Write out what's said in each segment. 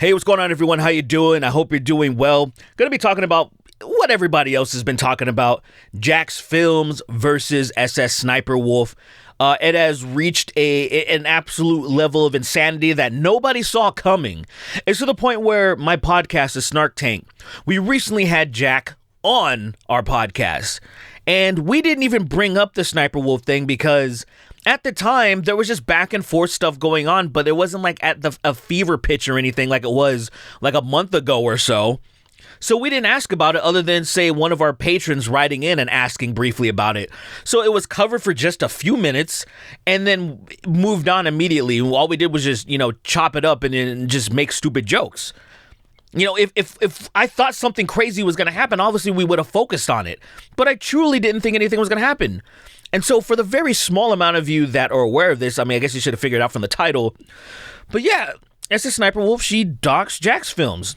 Hey, what's going on, everyone? How you doing? I hope you're doing well. Going to be talking about what everybody else has been talking about. Jacksfilms versus SSSniperwolf. It has reached an absolute level of insanity that nobody saw coming. It's to the point where my podcast is Snark Tank. We recently had Jack on our podcast, and we didn't even bring up the Sniperwolf thing because at the time, there was just back and forth stuff going on, but it wasn't like at a fever pitch or anything like it was like a month ago or so. So we didn't ask about it other than, say, one of our patrons writing in and asking briefly about it. So it was covered for just a few minutes and then moved on immediately. All we did was just, chop it up and then just make stupid jokes. If I thought something crazy was going to happen, obviously we would have focused on it. But I truly didn't think anything was going to happen. And so for the very small amount of you that are aware of this, I guess you should have figured it out from the title. But yeah, SSSniperwolf, she doxed Jacksfilms.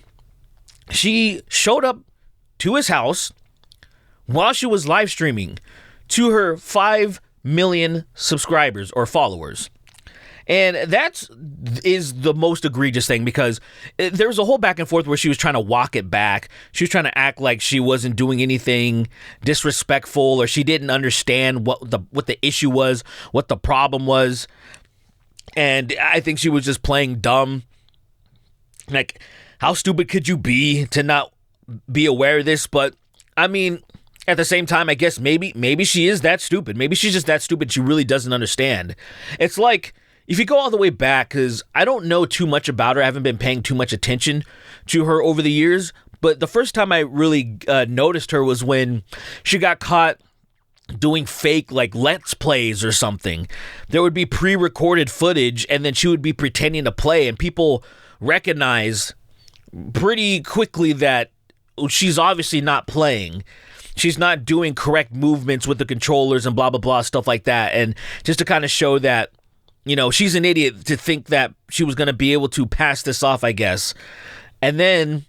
She showed up to his house while she was live streaming to her 5 million subscribers or followers. And that is the most egregious thing because there was a whole back and forth where she was trying to walk it back. She was trying to act like she wasn't doing anything disrespectful or she didn't understand what the issue was, what the problem was. And I think she was just playing dumb. Like, how stupid could you be to not be aware of this? But at the same time, I guess maybe she is that stupid. Maybe she's just that stupid she really doesn't understand. It's like, if you go all the way back, because I don't know too much about her, I haven't been paying too much attention to her over the years, but the first time I really noticed her was when she got caught doing fake, Let's Plays or something. There would be pre-recorded footage, and then she would be pretending to play, and people recognize pretty quickly that she's obviously not playing. She's not doing correct movements with the controllers and blah, blah, blah, stuff like that, and just to kind of show that she's an idiot to think that she was going to be able to pass this off, I guess. And then,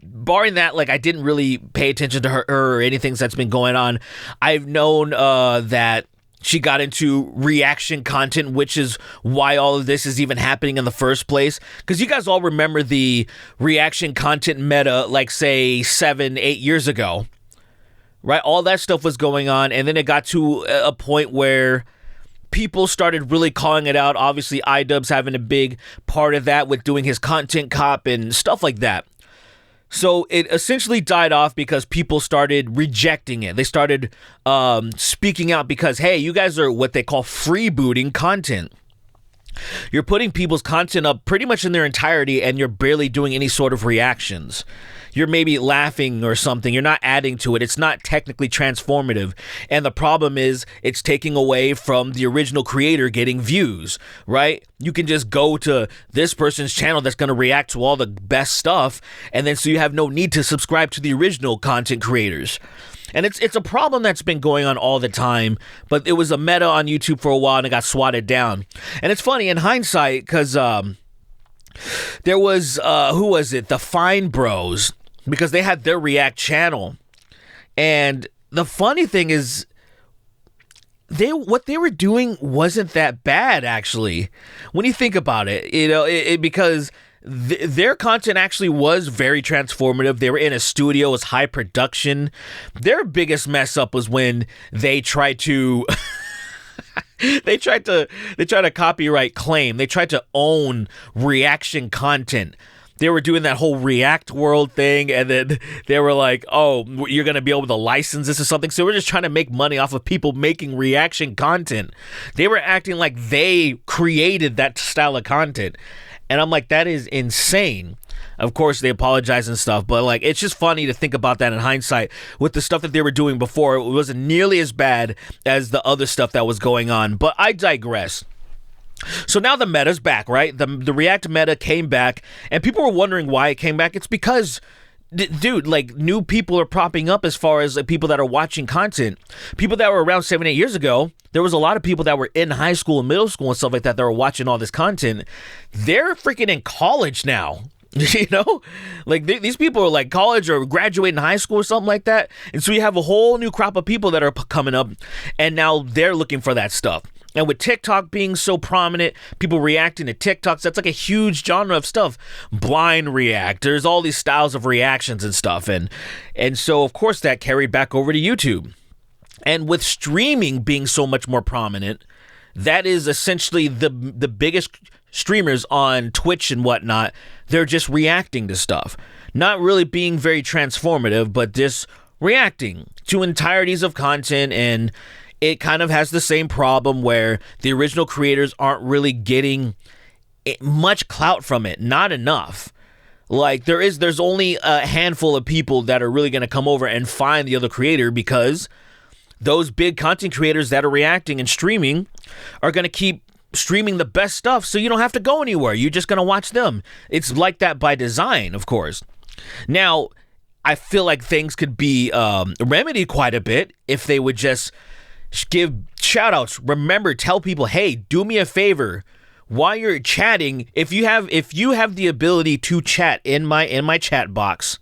barring that, I didn't really pay attention to her or anything that's been going on. I've known that she got into reaction content, which is why all of this is even happening in the first place. Because you guys all remember the reaction content meta, say, 7-8 years ago. Right? All that stuff was going on, and then it got to a point where people started really calling it out. Obviously, iDubbbz having a big part of that with doing his content cop and stuff like that. So it essentially died off because people started rejecting it. They started speaking out because, hey, you guys are what they call freebooting content. You're putting people's content up pretty much in their entirety and you're barely doing any sort of reactions. You're maybe laughing or something. You're not adding to it. It's not technically transformative. And the problem is it's taking away from the original creator getting views, right? You can just go to this person's channel that's going to react to all the best stuff. And then so you have no need to subscribe to the original content creators. And it's a problem that's been going on all the time, but it was a meta on YouTube for a while and it got swatted down. And it's funny in hindsight because there was, who was it? The Fine Bros, because they had their React channel. And the funny thing is, what they were doing wasn't that bad, actually. When you think about it, because their content actually was very transformative. They were in a studio, it was high production. Their biggest mess up was when they tried to they tried to copyright claim. They tried to own reaction content. They were doing that whole React World thing, and then they were like, oh, you're going to be able to license this or something. So we're just trying to make money off of people making reaction content. They were acting like they created that style of content. And I'm like, that is insane. Of course, they apologize and stuff, but it's just funny to think about that in hindsight. With the stuff that they were doing before, it wasn't nearly as bad as the other stuff that was going on. But I digress. So now the meta's back, right? The React meta came back, and people were wondering why it came back. It's because, dude, new people are popping up as far as people that are watching content. People that were around 7-8 years ago, there was a lot of people that were in high school and middle school and stuff like that that were watching all this content. They're freaking in college now. These people are college or graduating high school or something like that. And so you have a whole new crop of people that are coming up, and now they're looking for that stuff. And with TikTok being so prominent, people reacting to TikToks, that's like a huge genre of stuff. Blind react. There's all these styles of reactions and stuff. And so, of course, that carried back over to YouTube. And with streaming being so much more prominent, that is essentially the biggest streamers on Twitch and whatnot. They're just reacting to stuff. Not really being very transformative, but just reacting to entireties of content, and it kind of has the same problem where the original creators aren't really getting much clout from it. Not enough. Like, there's only a handful of people that are really going to come over and find the other creator, because those big content creators that are reacting and streaming are going to keep streaming the best stuff, so you don't have to go anywhere. You're just going to watch them. It's like that by design, of course. Now, I feel like things could be remedied quite a bit if they would just give shoutouts. Remember, tell people, hey, do me a favor while you're chatting. If you have the ability to chat in my chat box,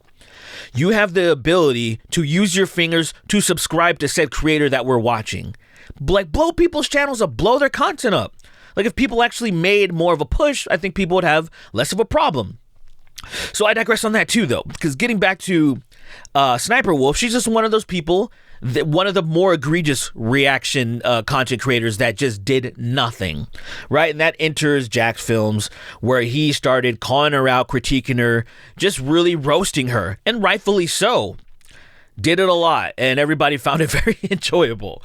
you have the ability to use your fingers to subscribe to said creator that we're watching. Like, blow people's channels up, blow their content up. Like, if people actually made more of a push, I think people would have less of a problem. So I digress on that too, though, because getting back to Sniperwolf, she's just one of those people, one of the more egregious reaction content creators that just did nothing, right? And that enters Jacksfilms, where he started calling her out, critiquing her, just really roasting her, and rightfully so. Did it a lot, and everybody found it very enjoyable.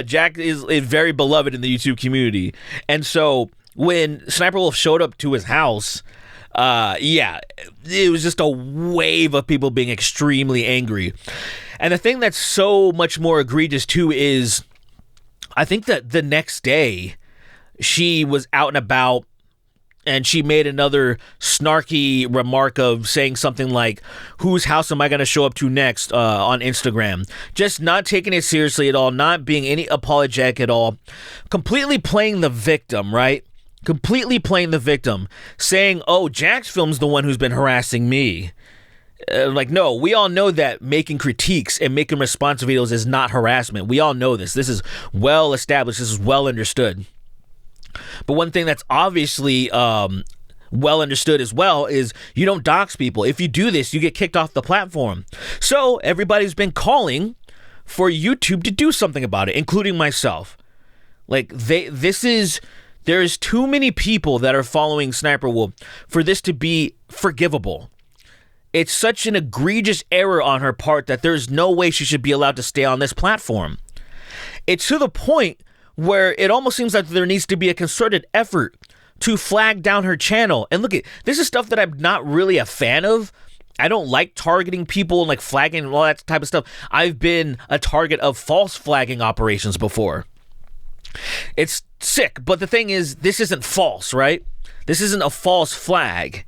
Jack is very beloved in the YouTube community, and so when Sniperwolf showed up to his house, it was just a wave of people being extremely angry. And the thing that's so much more egregious too is, I think that the next day she was out and about, and she made another snarky remark of saying something like, whose house am I going to show up to next, on Instagram? Just not taking it seriously at all, not being any apologetic at all, completely playing the victim, right? Completely playing the victim, saying, oh, Jacksfilms the one who's been harassing me. Like, no, we all know that making critiques and making responsive videos is not harassment. We all know this. This is well established. This is well understood. But one thing that's obviously well understood as well is you don't dox people. If you do this, you get kicked off the platform. So everybody's been calling for YouTube to do something about it, including myself. Like, there's too many people that are following Sniperwolf for this to be forgivable. It's such an egregious error on her part that there's no way she should be allowed to stay on this platform. It's to the point where it almost seems like there needs to be a concerted effort to flag down her channel. And look, this is stuff that I'm not really a fan of. I don't like targeting people and like flagging and all that type of stuff. I've been a target of false flagging operations before. It's sick, but the thing is, this isn't false, right? This isn't a false flag.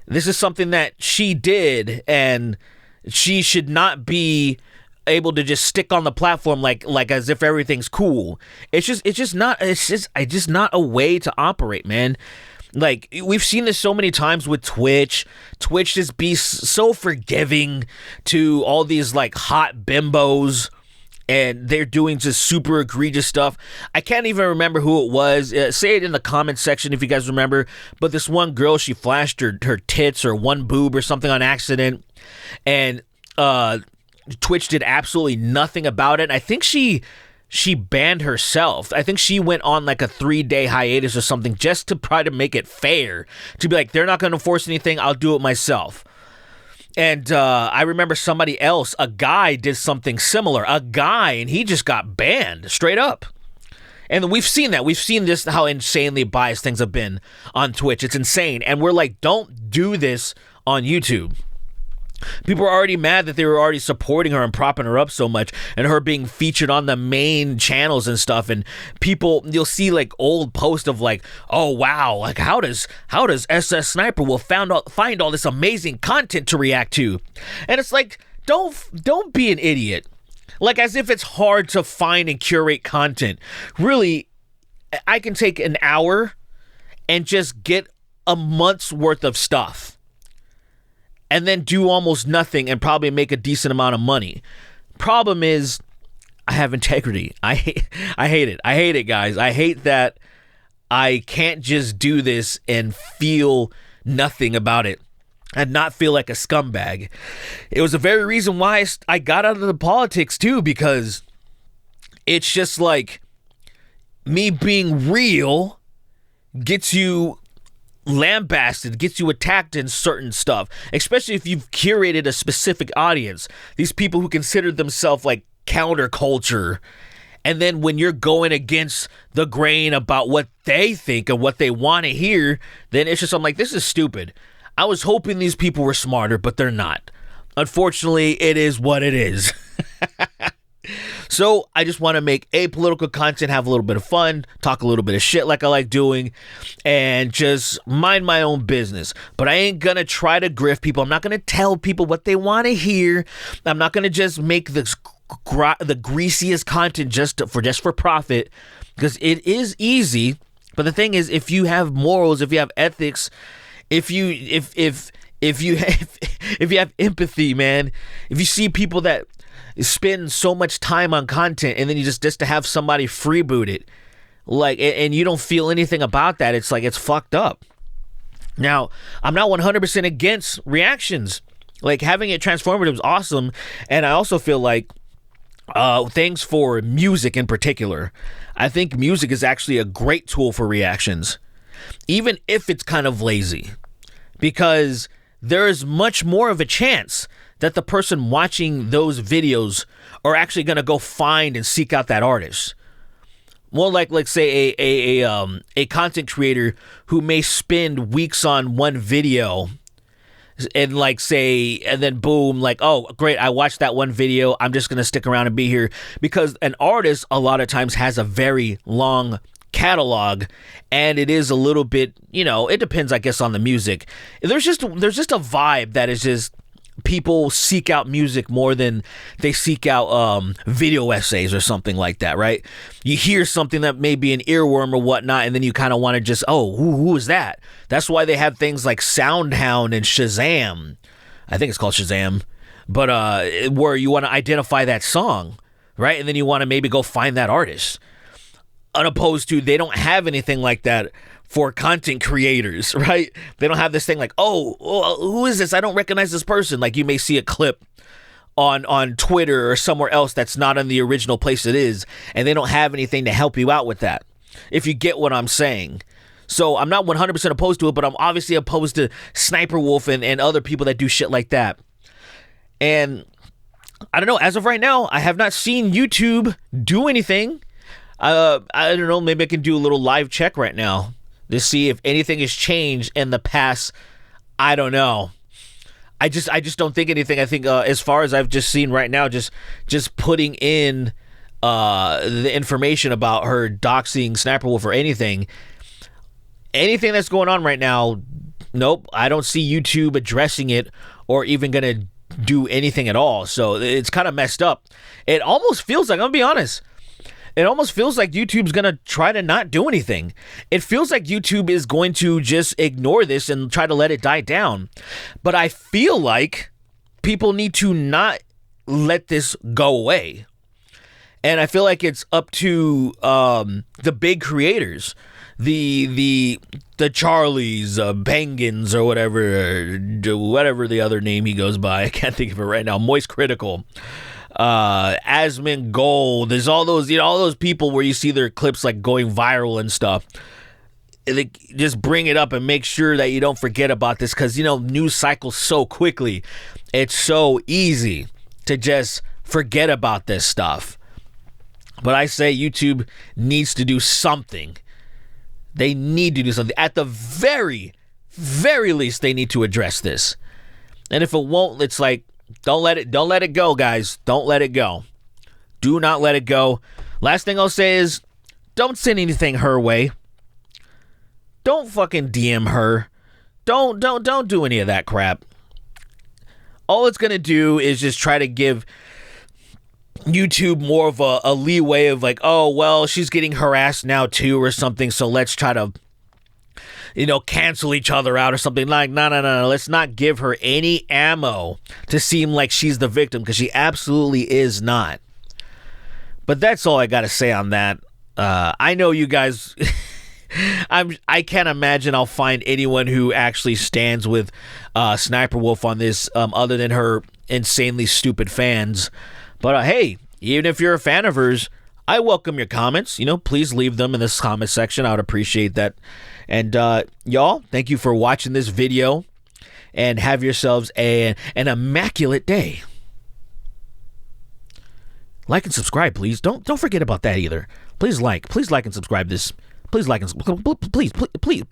This is something that she did, and she should not be able to just stick on the platform like as if everything's cool. It's just not a way to operate, man. Like, we've seen this so many times with Twitch. Twitch just be so forgiving to all these like hot bimbos, and they're doing just super egregious stuff. I can't even remember who it was. Say it in the comments section if you guys remember. But this one girl, she flashed her tits or one boob or something on accident, and Twitch did absolutely nothing about it. And I think she banned herself. I think she went on like a 3-day hiatus or something just to try to make it fair. To be like, they're not going to force anything. I'll do it myself. And I remember somebody else, a guy, did something similar. A guy, and he just got banned straight up. And we've seen that. We've seen this, how insanely biased things have been on Twitch. It's insane. And we're like, don't do this on YouTube. People are already mad that they were already supporting her and propping her up so much, and her being featured on the main channels and stuff. And people, you'll see like old posts of like, oh wow, like how does SSSniperwolf find all this amazing content to react to? And it's like, don't be an idiot. Like, as if it's hard to find and curate content. Really, I can take an hour and just get a month's worth of stuff, and then do almost nothing and probably make a decent amount of money. Problem is, I have integrity. I hate it. I hate it, guys. I hate that I can't just do this and feel nothing about it and not feel like a scumbag. It was the very reason why I got out of the politics too, because it's just like me being real gets you lambasted, gets you attacked in certain stuff, especially if you've curated a specific audience. These people who consider themselves like counterculture, and then when you're going against the grain about what they think and what they want to hear, then it's just, I'm like, this is stupid. I was hoping these people were smarter, but they're not. Unfortunately, it is what it is. So I just want to make apolitical content, have a little bit of fun, talk a little bit of shit like I like doing, and just mind my own business. But I ain't going to try to grift people. I'm not going to tell people what they want to hear. I'm not going to just make the greasiest content just for profit, because it is easy. But the thing is, if you have morals, if you have ethics, if you have empathy, man, if you see people that spend so much time on content and then you just to have somebody freeboot it, like, and you don't feel anything about that, it's like, it's fucked up. Now, I'm not 100% against reactions. Like, having it transformative is awesome, and I also feel like things for music in particular, I think music is actually a great tool for reactions, even if it's kind of lazy, because there is much more of a chance that the person watching those videos are actually going to go find and seek out that artist. Well, like say a content creator who may spend weeks on one video and like say, and then boom, like, oh, great, I watched that one video, I'm just going to stick around and be here. Because an artist a lot of times has a very long catalog, and it is a little bit, it depends, I guess, on the music. There's just a vibe that is just, people seek out music more than they seek out video essays or something like that, right? You hear something that may be an earworm or whatnot, and then you kind of want to just, who is that? That's why they have things like SoundHound and Shazam. I think it's called Shazam. But where you want to identify that song, right? And then you want to maybe go find that artist. Unopposed to, they don't have anything like that for content creators, right? They don't have this thing like, who is this? I don't recognize this person. Like, you may see a clip on Twitter or somewhere else that's not in the original place it is, and they don't have anything to help you out with that, if you get what I'm saying. So I'm not 100% opposed to it, but I'm obviously opposed to Sniperwolf and other people that do shit like that. And I don't know, as of right now, I have not seen YouTube do anything. I don't know, maybe I can do a little live check right now to see if anything has changed in the past. I don't know. I just don't think anything. I think as far as I've just seen right now, just putting in the information about her doxing Sniperwolf or anything that's going on right now, nope, I don't see YouTube addressing it or even gonna do anything at all. So it's kind of messed up. It almost feels like, I'm gonna be honest, it almost feels like YouTube's going to try to not do anything. It feels like YouTube is going to just ignore this and try to let it die down. But I feel like people need to not let this go away. And I feel like it's up to the big creators, the Charlies, Bangans, or whatever the other name he goes by. I can't think of it right now. Moist Critical. Asmon Gold. There's all those people where you see their clips like going viral and stuff. They just bring it up and make sure that you don't forget about this, because news cycles so quickly. It's so easy to just forget about this stuff. But I say YouTube needs to do something. They need to do something. At the very, very least, they need to address this. And if it won't, it's like, Don't let it go, guys. Don't let it go. Do not let it go. Last thing I'll say is, don't send anything her way. Don't fucking DM her. Don't do any of that crap. All it's gonna do is just try to give YouTube more of a leeway of like, oh, well, she's getting harassed now too or something, so let's try to cancel each other out or something. Like, no. Let's not give her any ammo to seem like she's the victim, because she absolutely is not. But that's all I got to say on that. I know you guys. I can't imagine I'll find anyone who actually stands with Sniper Wolf on this, other than her insanely stupid fans. But hey, even if you're a fan of hers, I welcome your comments. Please leave them in this comment section. I would appreciate that. And y'all, thank you for watching this video, and have yourselves an immaculate day. Like and subscribe, please. Don't forget about that either. Please like and subscribe this. Please like and please.